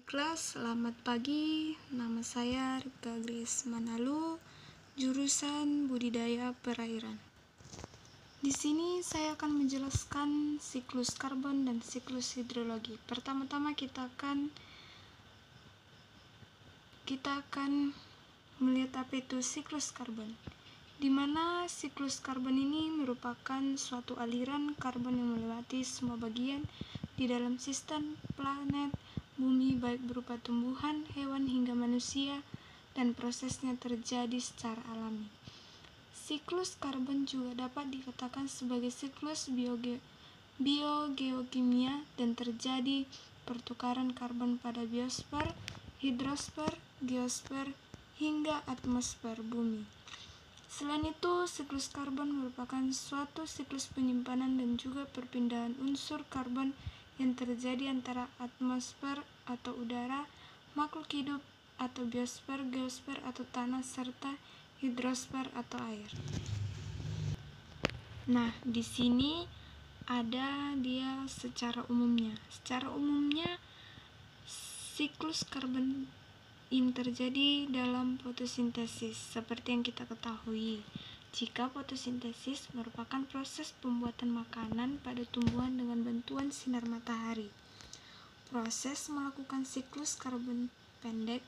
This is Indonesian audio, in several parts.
kelas, selamat pagi. Nama saya Rika Grace Manalu, jurusan Budidaya Perairan. Di sini saya akan menjelaskan siklus karbon dan siklus hidrologi. Pertama-tama kita akan melihat apa itu siklus karbon. Di mana siklus karbon ini merupakan suatu aliran karbon yang melewati semua bagian di dalam sistem planet bumi, baik berupa tumbuhan, hewan, hingga manusia, dan prosesnya terjadi secara alami. Siklus karbon juga dapat dikatakan sebagai siklus biogeokimia dan terjadi pertukaran karbon pada biosfer, hidrosfer, geosfer, hingga atmosfer bumi. Selain itu, siklus karbon merupakan suatu siklus penyimpanan dan juga perpindahan unsur karbon yang terjadi antara atmosfer atau udara, makhluk hidup atau biosfer, geosfer atau tanah, serta hidrosfer atau air. Nah, di sini ada dia secara umumnya. Secara umumnya, siklus karbon ini terjadi dalam fotosintesis, seperti yang kita ketahui. Jika fotosintesis merupakan proses pembuatan makanan pada tumbuhan dengan bantuan sinar matahari. Proses melakukan siklus karbon pendek.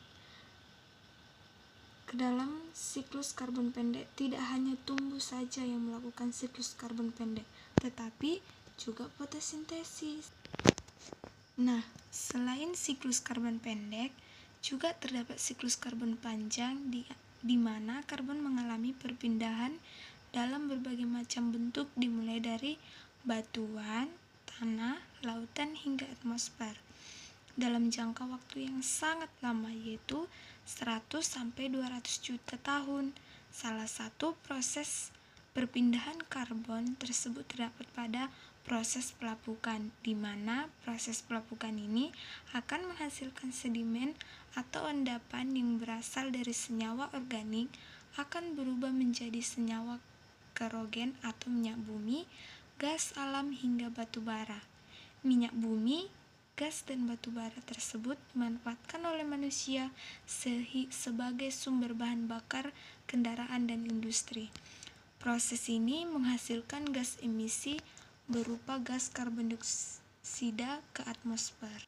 Ke dalam siklus karbon pendek, tidak hanya tumbuh saja yang melakukan siklus karbon pendek, tetapi juga fotosintesis. Nah, selain siklus karbon pendek, juga terdapat siklus karbon panjang di mana karbon mengalami perpindahan dalam berbagai macam bentuk dimulai dari batuan, tanah, lautan, hingga atmosfer dalam jangka waktu yang sangat lama, yaitu 100-200 juta tahun. Salah satu proses perpindahan karbon tersebut terdapat pada proses pelapukan, di mana proses pelapukan ini akan menghasilkan sedimen atau endapan yang berasal dari senyawa organik akan berubah menjadi senyawa kerogen atau minyak bumi, gas alam, hingga batu bara. Minyak bumi, gas, dan batu bara tersebut dimanfaatkan oleh manusia sebagai sumber bahan bakar kendaraan dan industri. Proses ini menghasilkan gas emisi berupa gas karbon dioksida ke atmosfer.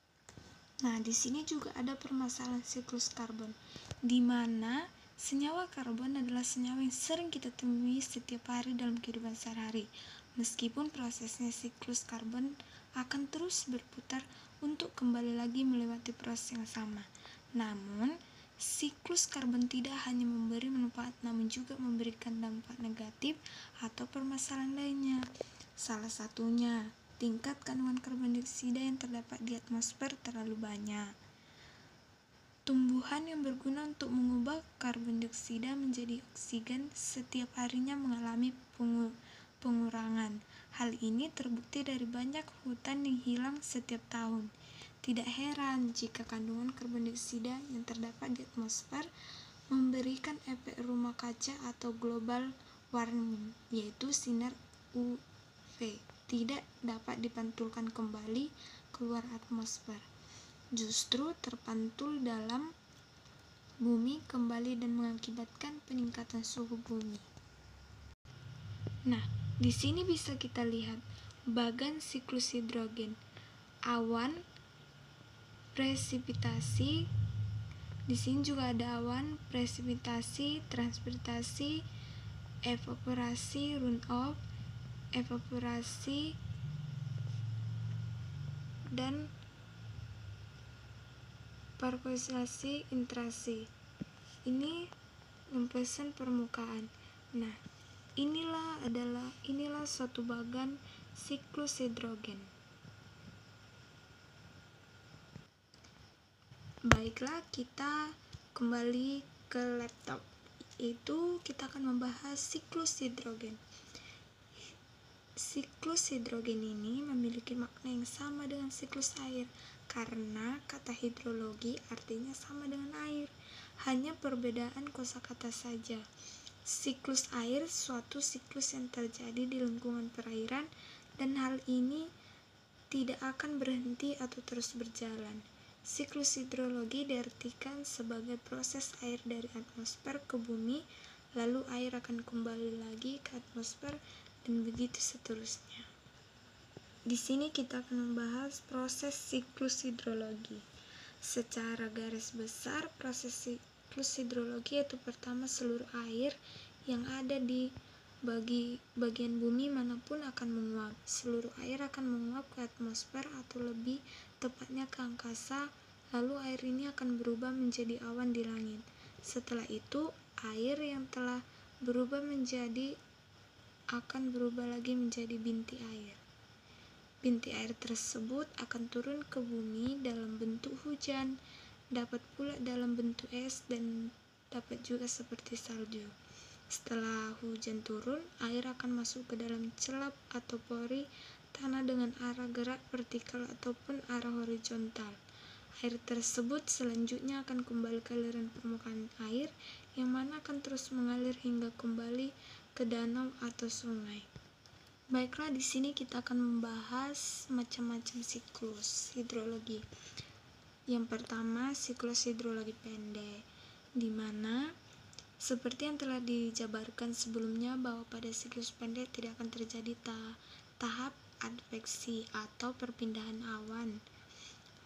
Nah, di sini juga ada permasalahan siklus karbon, di mana senyawa karbon adalah senyawa yang sering kita temui setiap hari dalam kehidupan sehari-hari. Meskipun prosesnya siklus karbon akan terus berputar untuk kembali lagi melewati proses yang sama. Namun, siklus karbon tidak hanya memberi manfaat, namun juga memberikan dampak negatif atau permasalahan lainnya. Salah satunya, tingkat kandungan karbon dioksida yang terdapat di atmosfer terlalu banyak. Tumbuhan yang berguna untuk mengubah karbon dioksida menjadi oksigen setiap harinya mengalami pengurangan. Hal ini terbukti dari banyak hutan yang hilang setiap tahun. Tidak heran jika kandungan karbon dioksida yang terdapat di atmosfer memberikan efek rumah kaca atau global warming, yaitu sinar UV, tidak dapat dipantulkan kembali keluar atmosfer, justru terpantul dalam bumi kembali dan mengakibatkan peningkatan suhu bumi. Nah, di sini bisa kita lihat bagan siklus hidrogen, awan, presipitasi. Di sini juga ada awan, presipitasi, transpirasi, evaporasi, runoff, evaporasi, dan perkolasi intrasi. Ini lapisan permukaan. Nah, inilah suatu bagan siklus hidrogen. Baiklah, kita kembali ke laptop. Itu kita akan membahas siklus hidrogen. Siklus hidrogen ini memiliki makna yang sama dengan siklus air, karena kata hidrologi artinya sama dengan air, hanya perbedaan kosakata saja. Siklus air suatu siklus yang terjadi di lingkungan perairan, dan hal ini tidak akan berhenti atau terus berjalan. Siklus hidrologi diartikan sebagai proses air dari atmosfer ke bumi, lalu air akan kembali lagi ke atmosfer, dan begitu seterusnya. Di sini kita akan membahas proses siklus hidrologi. Secara garis besar, proses siklus hidrologi yaitu pertama seluruh air yang ada di bagian bumi manapun akan menguap. Seluruh air akan menguap ke atmosfer atau lebih tepatnya ke angkasa, lalu air ini akan berubah menjadi awan di langit. Setelah itu, air yang telah berubah akan berubah lagi menjadi binti air. Binti air tersebut akan turun ke bumi dalam bentuk hujan, dapat pula dalam bentuk es, dan dapat juga seperti salju. Setelah hujan turun, air akan masuk ke dalam celap atau pori tanah dengan arah gerak vertikal ataupun arah horizontal. Air tersebut selanjutnya akan kembali ke aliran permukaan air, yang mana akan terus mengalir hingga kembali ke danau atau sungai. Baiklah, di sini kita akan membahas macam-macam siklus hidrologi. Yang pertama, siklus hidrologi pendek, di mana seperti yang telah dijabarkan sebelumnya bahwa pada siklus pendek tidak akan terjadi tahap adveksi atau perpindahan awan.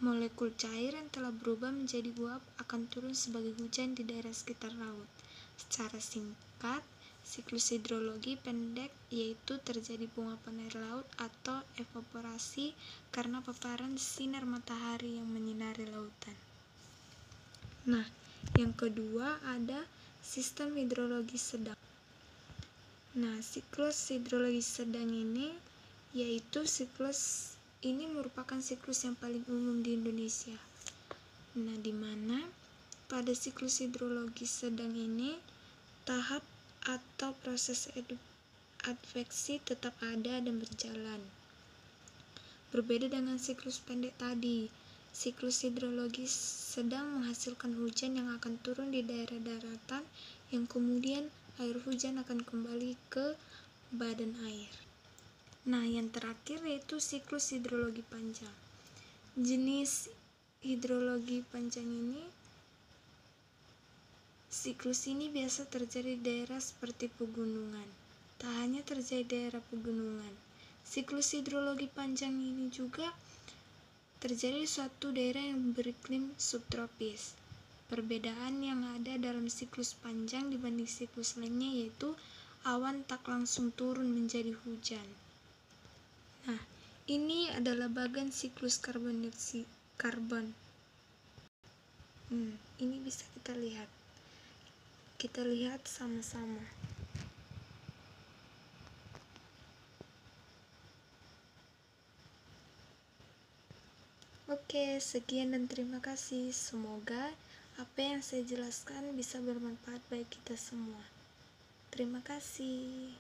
Molekul cair yang telah berubah menjadi uap akan turun sebagai hujan di daerah sekitar laut. Secara singkat, siklus hidrologi pendek yaitu terjadi penguapan air laut atau evaporasi karena paparan sinar matahari yang menyinari lautan. Nah, yang kedua ada sistem hidrologi sedang. Nah, siklus hidrologi sedang ini merupakan siklus yang paling umum di Indonesia. Nah, di mana pada siklus hidrologi sedang ini tahap atau proses adveksi tetap ada dan berjalan. Berbeda dengan siklus pendek tadi, siklus hidrologi sedang menghasilkan hujan yang akan turun di daerah daratan, yang kemudian air hujan akan kembali ke badan air. Nah, yang terakhir yaitu siklus hidrologi panjang. Jenis hidrologi panjang ini, siklus ini biasa terjadi di daerah seperti pegunungan. Tak hanya terjadi di daerah pegunungan, siklus hidrologi panjang ini juga terjadi di suatu daerah yang beriklim subtropis. Perbedaan yang ada dalam siklus panjang dibanding siklus lainnya yaitu awan tak langsung turun menjadi hujan. Nah, ini adalah bagian siklus karbon. Ini bisa kita lihat. Kita lihat sama-sama. Oke, sekian dan terima kasih. Semoga apa yang saya jelaskan bisa bermanfaat bagi kita semua. Terima kasih.